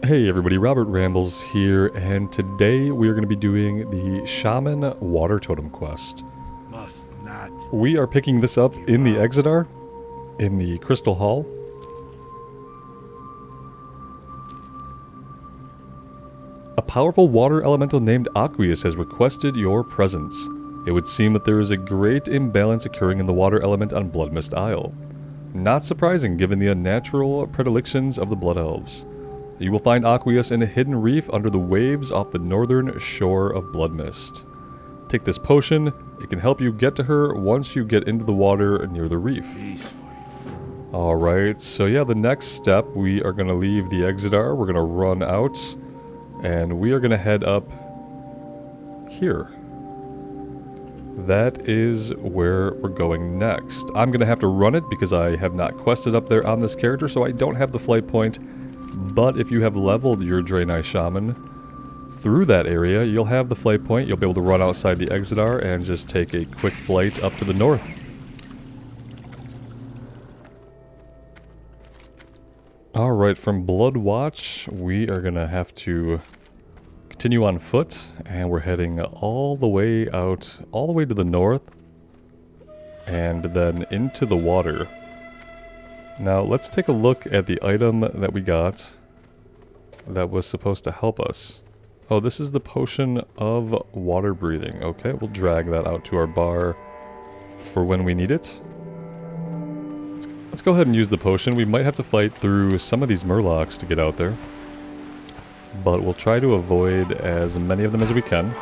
Hey everybody, Robert Rambles here, and today we are going to be doing the Shaman Water Totem quest. Must not. We are picking this up in the Exodar, in the Crystal Hall. A powerful water elemental named Aqueous has requested your presence. It would seem that there is a great imbalance occurring in the water element on Bloodmist Isle. Not surprising given the unnatural predilections of the Blood Elves. You will find Aqueous in a hidden reef under the waves off the northern shore of Bloodmist. Take this potion, it can help you get to her once you get into the water near the reef. Alright, so yeah, the next step, we are going to leave the Exodar, we're going to run out, and we are going to head up here. That is where we're going next. I'm going to have to run it because I have not quested up there on this character, so I don't have the flight point. But if you have leveled your Draenei Shaman through that area, you'll have the flight point. You'll be able to run outside the Exodar and just take a quick flight up to the north. Alright, from Bloodwatch, we are going to have to continue on foot, and we're heading all the way out, all the way to the north, and then into the water. Now, let's take a look at the item that we got that was supposed to help us. Oh, this is the potion of water breathing. Okay, we'll drag that out to our bar for when we need it. Let's go ahead and use the potion. We might have to fight through some of these murlocs to get out there, but we'll try to avoid as many of them as we can.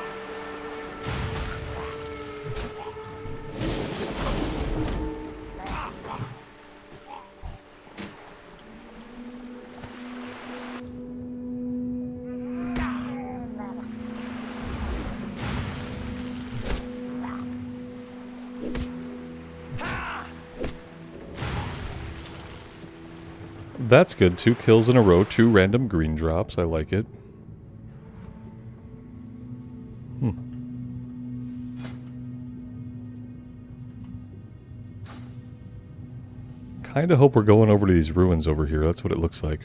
That's good. 2 kills in a row, 2 random green drops. I like it. Kinda hope we're going over to these ruins over here. That's what it looks like.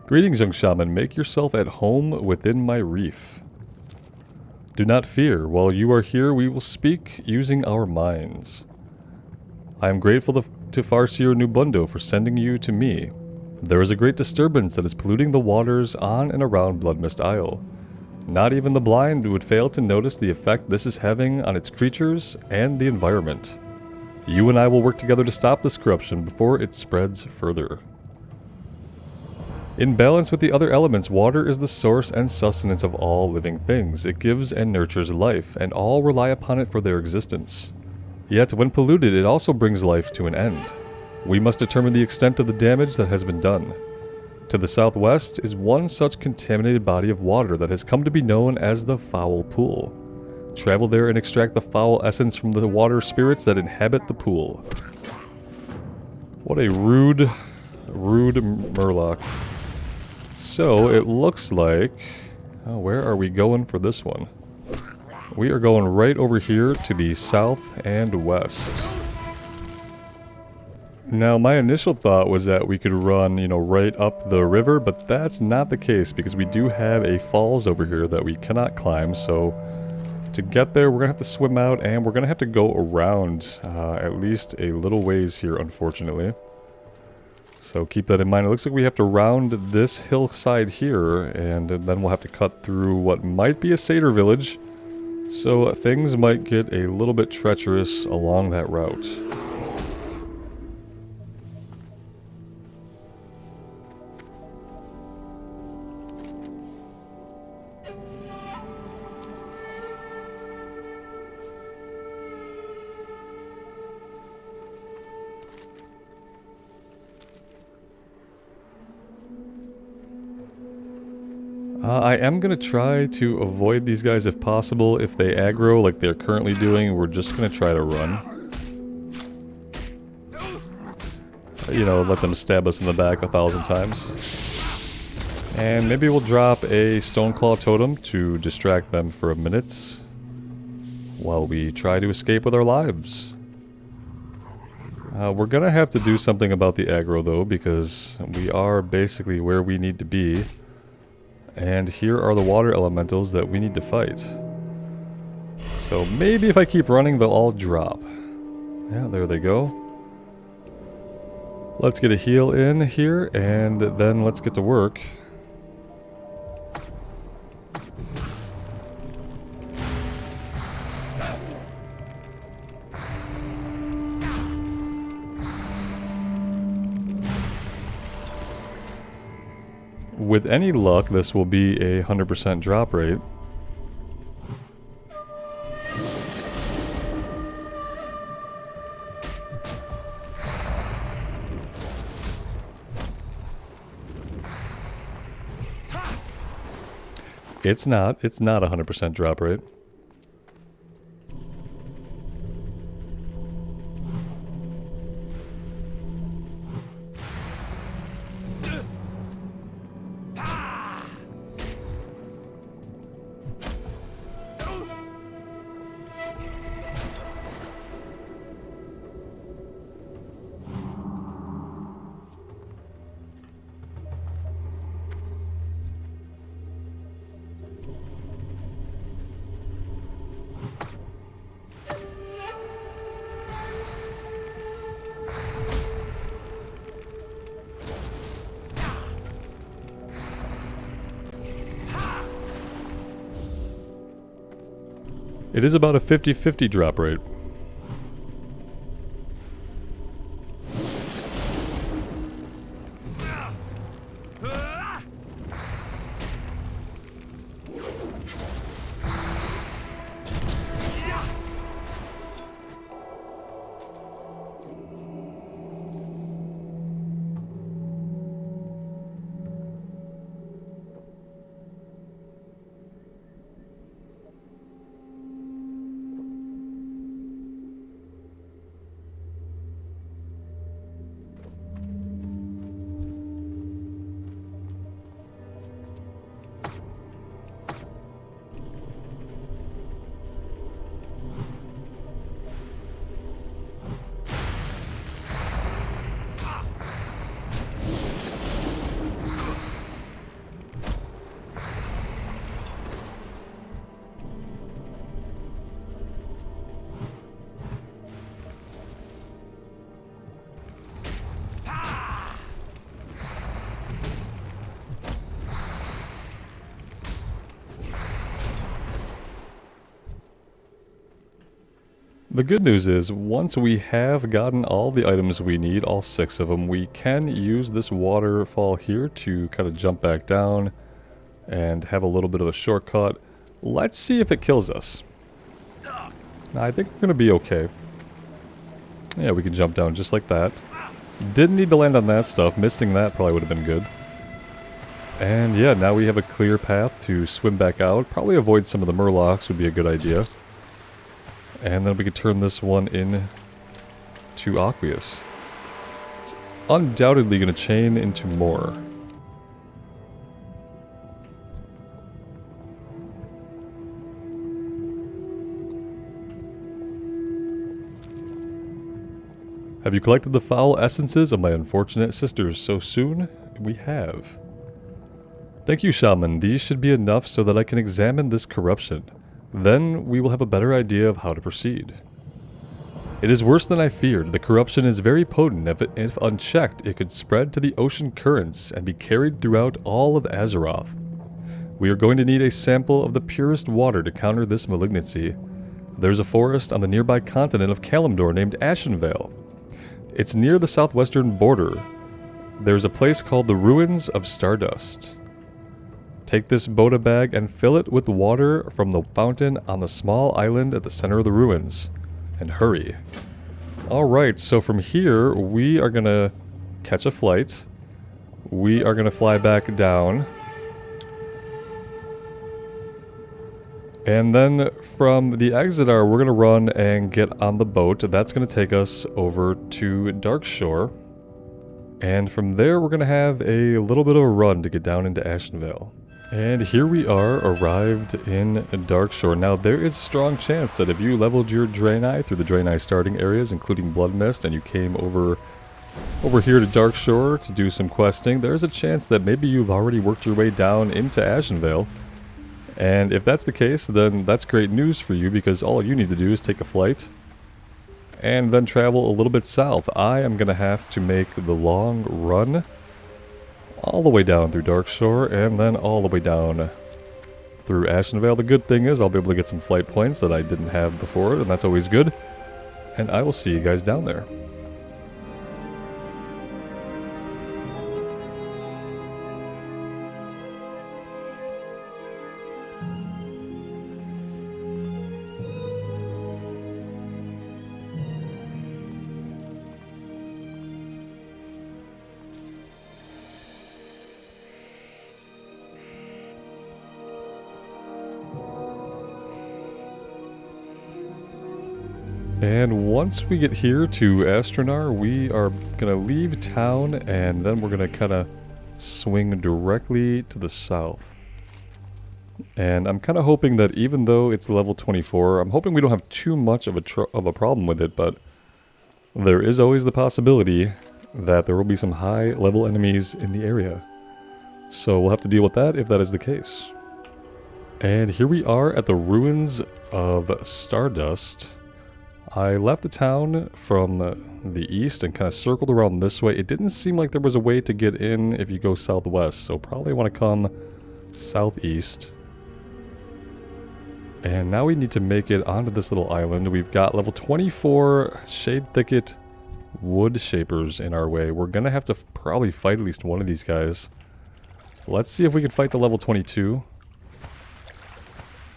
Greetings, young shaman. Make yourself at home within my reef. Do not fear. While you are here, we will speak using our minds. I am grateful to Farseer Nubundo for sending you to me. There is a great disturbance that is polluting the waters on and around Bloodmist Isle. Not even the blind would fail to notice the effect this is having on its creatures and the environment. You and I will work together to stop this corruption before it spreads further. In balance with the other elements, water is the source and sustenance of all living things. It gives and nurtures life, and all rely upon it for their existence. Yet, when polluted, it also brings life to an end. We must determine the extent of the damage that has been done. To the southwest is one such contaminated body of water that has come to be known as the Foul Pool. Travel there and extract the foul essence from the water spirits that inhabit the pool. What a rude murloc. So, it looks like... Oh, where are we going for this one? We are going right over here to the south and west. Now, my initial thought was that we could run, right up the river, but that's not the case because we do have a falls over here that we cannot climb, so to get there, we're going to have to swim out, and we're going to have to go around at least a little ways here, unfortunately. So keep that in mind. It looks like we have to round this hillside here, and then we'll have to cut through what might be a satyr village. So things might get a little bit treacherous along that route. I am going to try to avoid these guys if possible. If they aggro like they're currently doing, we're just going to try to run. You know, let them stab us in the back 1,000 times. And maybe we'll drop a Stoneclaw Totem to distract them for a minute while we try to escape with our lives. We're going to have to do something about the aggro though, because we are basically where we need to be. And here are the water elementals that we need to fight. So maybe if I keep running, they'll all drop. Yeah, there they go. Let's get a heal in here, and then let's get to work. With any luck, this will be a 100% drop rate. It's not a 100% drop rate. It is about a 50-50 drop rate. The good news is, once we have gotten all the items we need, all 6 of them, we can use this waterfall here to kind of jump back down and have a little bit of a shortcut. Let's see if it kills us. I think we're going to be okay. Yeah, we can jump down just like that. Didn't need to land on that stuff. Missing that probably would have been good. And yeah, now we have a clear path to swim back out. Probably avoid some of the murlocs would be a good idea. And then we could turn this one in to Aqueous. It's undoubtedly going to chain into more. Have you collected the foul essences of my unfortunate sisters so soon? We have. Thank you, Shaman. These should be enough so that I can examine this corruption. Then we will have a better idea of how to proceed. It is worse than I feared. The corruption is very potent. If unchecked, it could spread to the ocean currents and be carried throughout all of Azeroth. We are going to need a sample of the purest water to counter this malignancy. There's a forest on the nearby continent of Kalimdor named Ashenvale. It's near the southwestern border. There's a place called the Ruins of Stardust. Take this Boda bag and fill it with water from the fountain on the small island at the center of the ruins. And hurry. Alright, so from here, we are going to catch a flight. We are going to fly back down. And then from the Exeter, we're going to run and get on the boat. That's going to take us over to Darkshore. And from there, we're going to have a little bit of a run to get down into Ashenvale. And here we are, arrived in Darkshore. Now, there is a strong chance that if you leveled your Draenei through the Draenei starting areas, including Blood Mist, and you came over here to Darkshore to do some questing, there's a chance that maybe you've already worked your way down into Ashenvale. And if that's the case, then that's great news for you, because all you need to do is take a flight and then travel a little bit south. I am going to have to make the long run all the way down through Darkshore and then all the way down through Ashenvale. The good thing is I'll be able to get some flight points that I didn't have before, and that's always good. And I will see you guys down there. And once we get here to Astronar, we are going to leave town, and then we're going to kind of swing directly to the south. And I'm kind of hoping that even though it's level 24, I'm hoping we don't have too much of a problem with it, but there is always the possibility that there will be some high level enemies in the area. So we'll have to deal with that if that is the case. And here we are at the ruins of Stardust. I left the town from the east and kind of circled around this way. It didn't seem like there was a way to get in if you go southwest, so probably want to come southeast. And now we need to make it onto this little island. We've got level 24 Shade Thicket Wood Shapers in our way. We're going to have to probably fight at least one of these guys. Let's see if we can fight the level 22.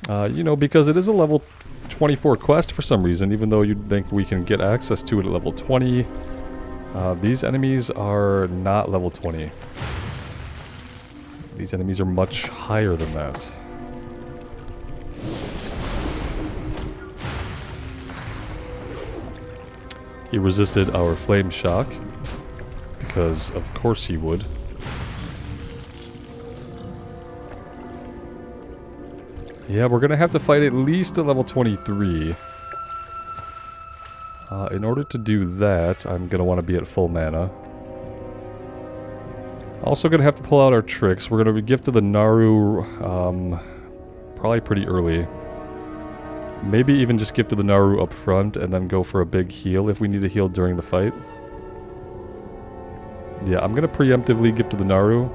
You know, because it is a level 24 quest for some reason, even though you'd think we can get access to it at level 20. These enemies are not level 20. These enemies are much higher than that. He resisted our flame shock, because of course he would. Yeah, we're going to have to fight at least at level 23. In order to do that, I'm going to want to be at full mana. Also going to have to pull out our tricks. We're going to gift to the Naru probably pretty early. Maybe even just gift to the Naru up front and then go for a big heal if we need to heal during the fight. Yeah, I'm going to preemptively gift to the Naru.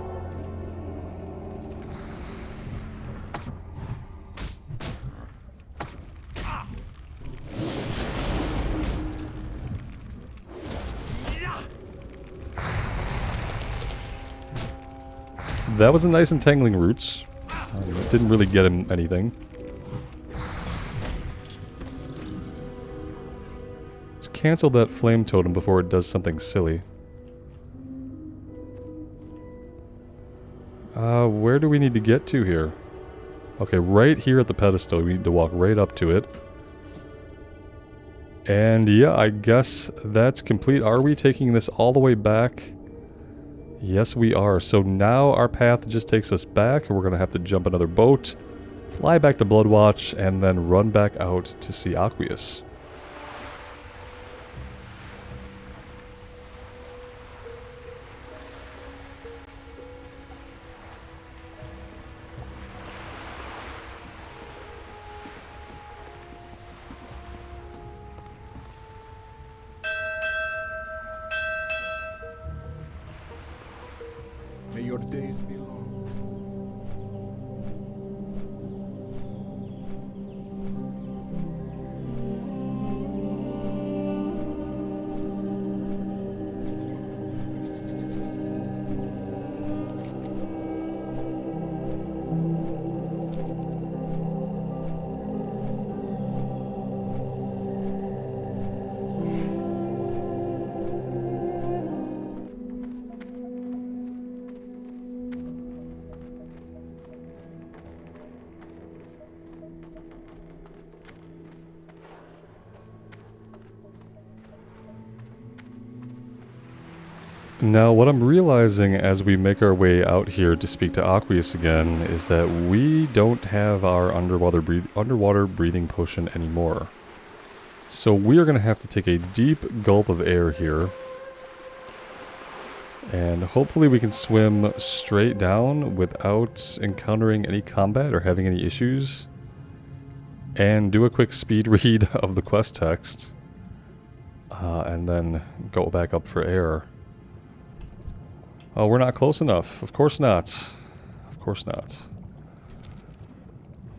That was a nice entangling roots. Didn't really get him anything. Let's cancel that flame totem before it does something silly. Where do we need to get to here? Okay, right here at the pedestal. We need to walk right up to it. And yeah, I guess that's complete. Are we taking this all the way back? Yes, we are. So now our path just takes us back, and we're going to have to jump another boat, fly back to Bloodwatch, and then run back out to see Aqueous. May your days be long. Now, what I'm realizing as we make our way out here to speak to Aqueous again is that we don't have our underwater breathing potion anymore. So we are going to have to take a deep gulp of air here. And hopefully we can swim straight down without encountering any combat or having any issues. And do a quick speed read of the quest text. And then go back up for air. Oh, we're not close enough. Of course not. Of course not.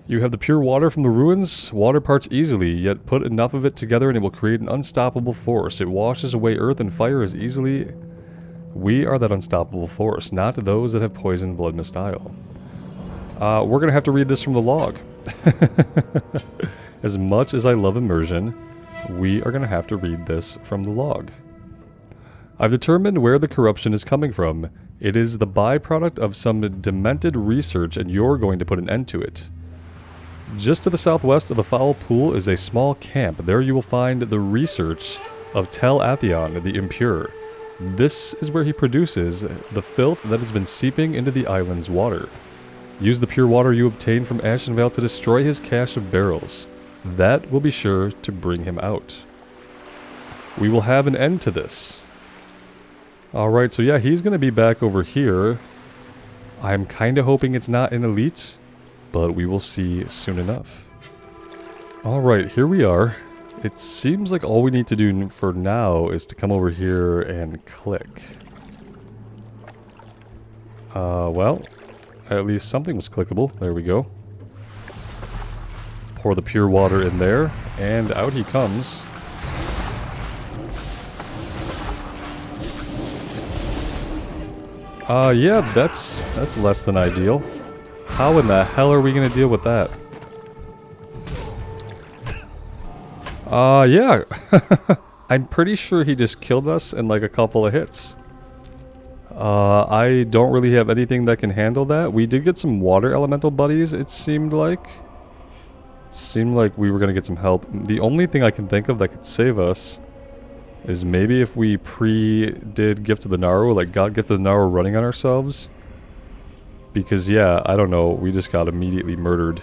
You have the pure water from the ruins. Water parts easily, yet put enough of it together and it will create an unstoppable force. It washes away earth and fire as easily. We are that unstoppable force, not those that have poisoned Blood Mist Isle. We're going to have to read this from the log. As much as I love immersion, we are going to have to read this from the log. I've determined where the corruption is coming from. It is the byproduct of some demented research and you're going to put an end to it. Just to the southwest of the Foul Pool is a small camp. There you will find the research of Telavion, the Impure. This is where he produces the filth that has been seeping into the island's water. Use the pure water you obtain from Ashenvale to destroy his cache of barrels. That will be sure to bring him out. We will have an end to this. Alright, so yeah, he's going to be back over here. I'm kind of hoping it's not an elite, but we will see soon enough. Alright, here we are. It seems like all we need to do for now is to come over here and click. Well, at least something was clickable. There we go. Pour the pure water in there, and out he comes. Yeah, that's less than ideal. How in the hell are we gonna deal with that? Yeah. I'm pretty sure he just killed us in like a couple of hits. I don't really have anything that can handle that. We did get some water elemental buddies, it seemed like. It seemed like we were gonna get some help. The only thing I can think of that could save us is maybe if we did Gift of the Naru, like got Gift of the Naru running on ourselves. Because yeah, I don't know, we just got immediately murdered.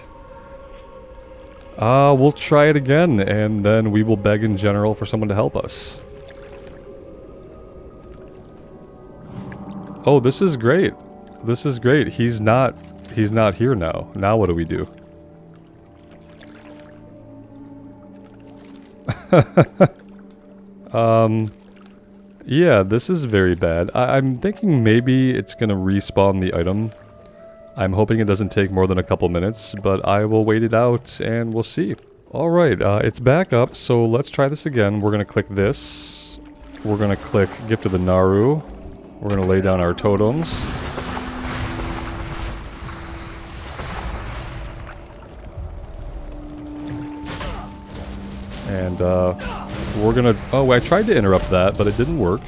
We'll try it again, and then we will beg in general for someone to help us. Oh, this is great. This is great. He's not here now. Now what do we do? Yeah, this is very bad. I'm thinking maybe it's gonna respawn the item. I'm hoping it doesn't take more than a couple minutes, but I will wait it out and we'll see. Alright, it's back up, so let's try this again. We're gonna click this. We're gonna click Gift of the Naru. We're gonna lay down our totems. And, we're gonna... Oh, I tried to interrupt that, but it didn't work.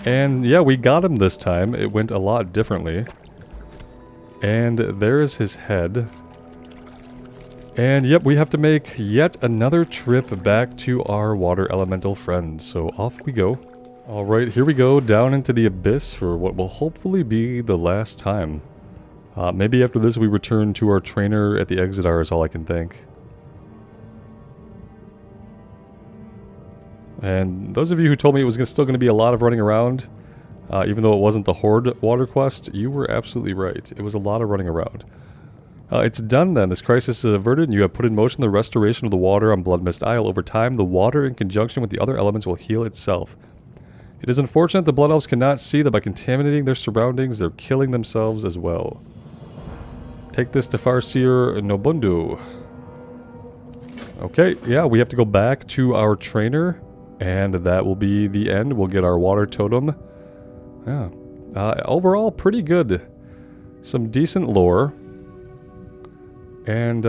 And yeah, we got him this time. It went a lot differently. And there's his head. And yep, we have to make yet another trip back to our water elemental friends. So off we go. Alright, here we go down into the abyss for what will hopefully be the last time. Maybe after this we return to our trainer at the Exitar is all I can think. And those of you who told me it was still going to be a lot of running around, even though it wasn't the Horde water quest, you were absolutely right. It was a lot of running around. It's done then. This crisis is averted and you have put in motion the restoration of the water on Blood Mist Isle. Over time, the water in conjunction with the other elements will heal itself. It is unfortunate the Blood Elves cannot see that by contaminating their surroundings, they're killing themselves as well. Take this to Farseer Nobundu. Okay, yeah, we have to go back to our trainer. And that will be the end. We'll get our water totem. Yeah. Overall, pretty good. Some decent lore. And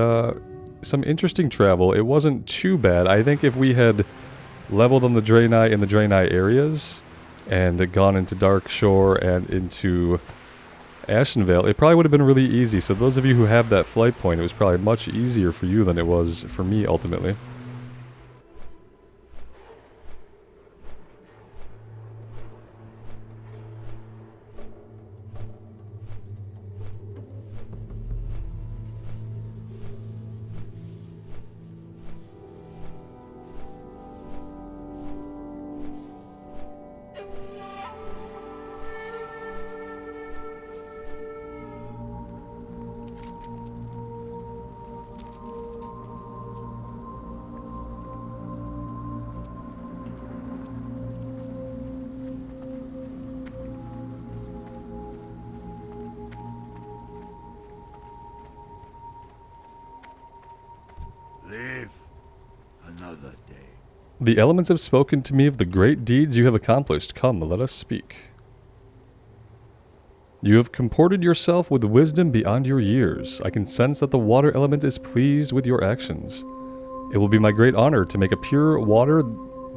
some interesting travel. It wasn't too bad. I think if we had leveled on the Draenei in the Draenei areas and gone into Dark Shore and into Ashenvale, it probably would have been really easy. So those of you who have that flight point, it was probably much easier for you than it was for me ultimately. Live another day. The elements have spoken to me of the great deeds you have accomplished. Come, let us speak. You have comported yourself with wisdom beyond your years. I can sense that the water element is pleased with your actions. It will be my great honor to make a pure water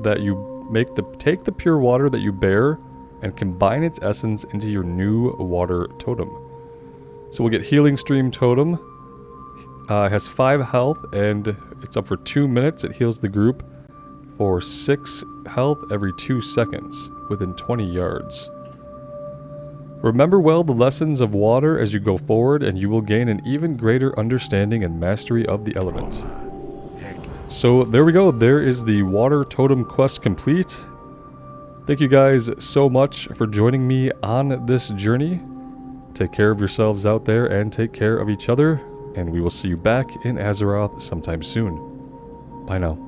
that you make take the pure water that you bear and combine its essence into your new water totem. So we'll get Healing Stream Totem. It has 5 health and it's up for 2 minutes. It heals the group for 6 health every 2 seconds within 20 yards. Remember well the lessons of water as you go forward, and you will gain an even greater understanding and mastery of the element. So there we go. There is the water totem quest complete. Thank you guys so much for joining me on this journey. Take care of yourselves out there and take care of each other. And we will see you back in Azeroth sometime soon. Bye now.